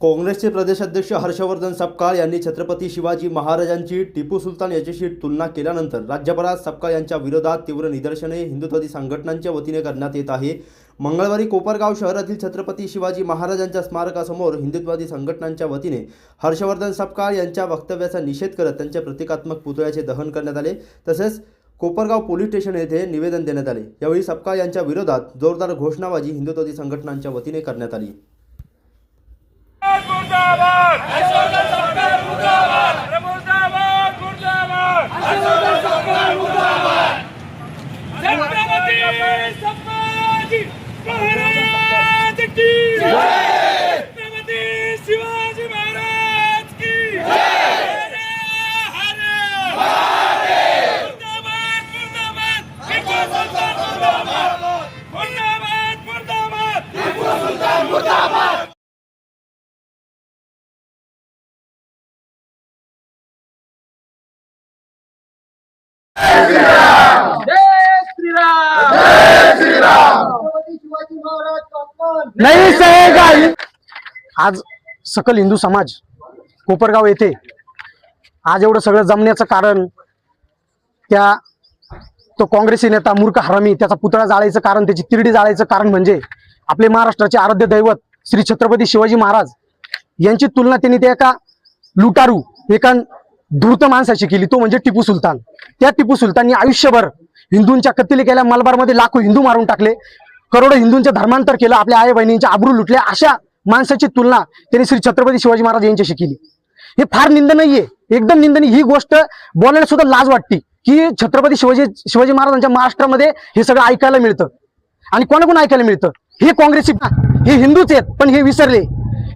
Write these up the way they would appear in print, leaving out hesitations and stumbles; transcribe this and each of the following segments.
काँग्रेसचे प्रदेशाध्यक्ष हर्षवर्धन सपकाळ यांनी छत्रपती शिवाजी महाराजांची टिपू सुलतान याच्याशी तुलना केल्यानंतर राज्यभरात सपकाळ यांच्या विरोधात तीव्र निदर्शने हिंदुत्ववादी संघटनांच्या वतीने करण्यात येत आहे। मंगळवारी कोपरगाव शहरातील छत्रपती शिवाजी महाराजांच्या स्मारकासमोर हिंदुत्ववादी संघटनांच्या वतीने हर्षवर्धन सपकाळ यांच्या वक्तव्याचा निषेध करत त्यांच्या प्रतिकात्मक पुतळ्याचे दहन करण्यात आले। तसेच कोपरगाव पोलीस स्टेशन येथे निवेदन देण्यात आले। यावेळी सपकाळ यांच्या विरोधात जोरदार घोषणाबाजी हिंदुत्ववादी संघटनांच्या वतीने करण्यात आली। नहीं सहेगा। आज सकल हिंदू समाज कोपरगाव येथे आज एवढं सगळं जमण्याचं कारण त्या तो काँग्रेसी नेता मूर्ख हरामी त्याचा पुतळा जाळायचं कारण, त्याची तिरडी जाळायचं कारण म्हणजे आपले महाराष्ट्राचे आराध्य दैवत श्री छत्रपती शिवाजी महाराज यांची तुलना त्यांनी त्या एका लुटारू एका धूर्त माणसाची केली, तो म्हणजे टिपू सुलतान। त्या टिपू सुलताननी आयुष्यभर हिंदूंच्या कत्तली केल्या, मलबारमध्ये लाखो हिंदू मारून टाकले, करोडो हिंदूंचे धर्मांतर केलं, आपल्या आई बहिणींच्या आबरू लुटले, अशा माणसाची तुलना त्यांनी श्री छत्रपती शिवाजी महाराज यांच्याशी केली। हे फार निंदनीय आहे, एकदम निंदनीय। ही गोष्ट बोलायला सुद्धा लाज वाटते की छत्रपती शिवाजी महाराजांच्या महाराष्ट्रामध्ये हे सगळं ऐकायला मिळतं। आणि कोणाकोण ऐकायला मिळतं? हे काँग्रेसी, हे हिंदूच आहेत पण हे विसरले,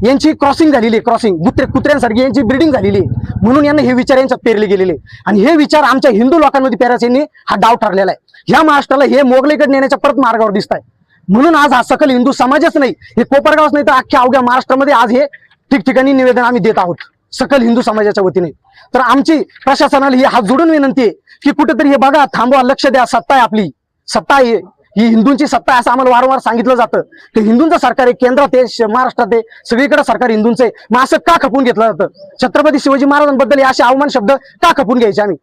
यांची क्रॉसिंग झालेली, क्रॉसिंग कुत्र्यांसारखी यांची ब्रीडिंग झालेली, म्हणून यांना हे विचार यांच्यात पेरले गेलेले। आणि हे विचार आमच्या हिंदू लोकांमध्ये पेरायचे यांनी हा डाव ठरलेला आहे। ह्या महाराष्ट्राला हे मोगलाईकडे नेण्याच्या परत मार्गावर दिसत आहे। म्हणून आज हा सकल हिंदू समाजच नाही, हे कोपरगावच नाही तर अख्ख्या अवघ्या महाराष्ट्रामध्ये आज हे ठिकठिकाणी निवेदन आम्ही देत आहोत सकल हिंदू समाजाच्या वतीने। तर आमची प्रशासनाला ही हात जोडून विनंती आहे की कुठेतरी हे बघा, थांबवा, लक्ष द्या। सत्ता आहे आपली, सत्ता आहे ही हिंदूंची सत्ता आहे असं आम्हाला वारंवार सांगितलं जातं की हिंदूंचं सरकार आहे, केंद्रात आहे, महाराष्ट्रात आहे, सगळीकडे सरकार हिंदूंचं आहे। मग असं का खपून घेतलं जातं? छत्रपती शिवाजी महाराजांबद्दल असे अवमान शब्द का खपून घ्यायचे? आम्ही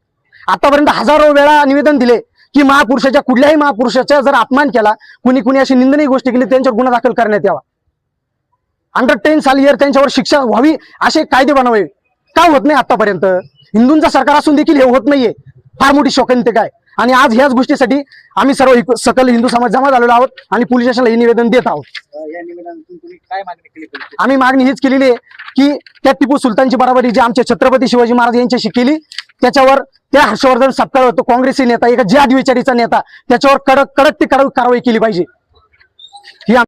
आतापर्यंत हजारो वेळा निवेदन दिले की महापुरुषाच्या कुठल्याही महापुरुषाचा जर अपमान केला, कुणी अशी निंदनीय गोष्टी केली, त्यांच्यावर गुन्हा दाखल करण्यात यावा। अंडर 10 साल त्यांच्यावर शिक्षा व्हावी असे कायदे बनवावे। का होत नाही आतापर्यंत? हिंदूंचा सरकार असून देखील हे होत नाहीये, फार मोठी शोकांतिक काय। आणि आज ह्याच गोष्टीसाठी आम्ही सर्व सकल हिंदू समाज जमा झालेलो आहोत आणि पोलीस स्टेशनला हे निवेदन देत आहोत। या निवेदनातून तुम्ही काय मागणी केली? आम्ही मागणी हीच केलेली आहे की त्या टिपू सुलतानची बरोबरी जे आमचे छत्रपती शिवाजी महाराज यांच्याशी केली, त्याच्यावर त्या हर्षवर्धन सपकाळ होतो काँग्रेसी नेता, एक जात विचारीचा नेता, त्याच्यावर कडक ती कारवाई केली पाहिजे। ही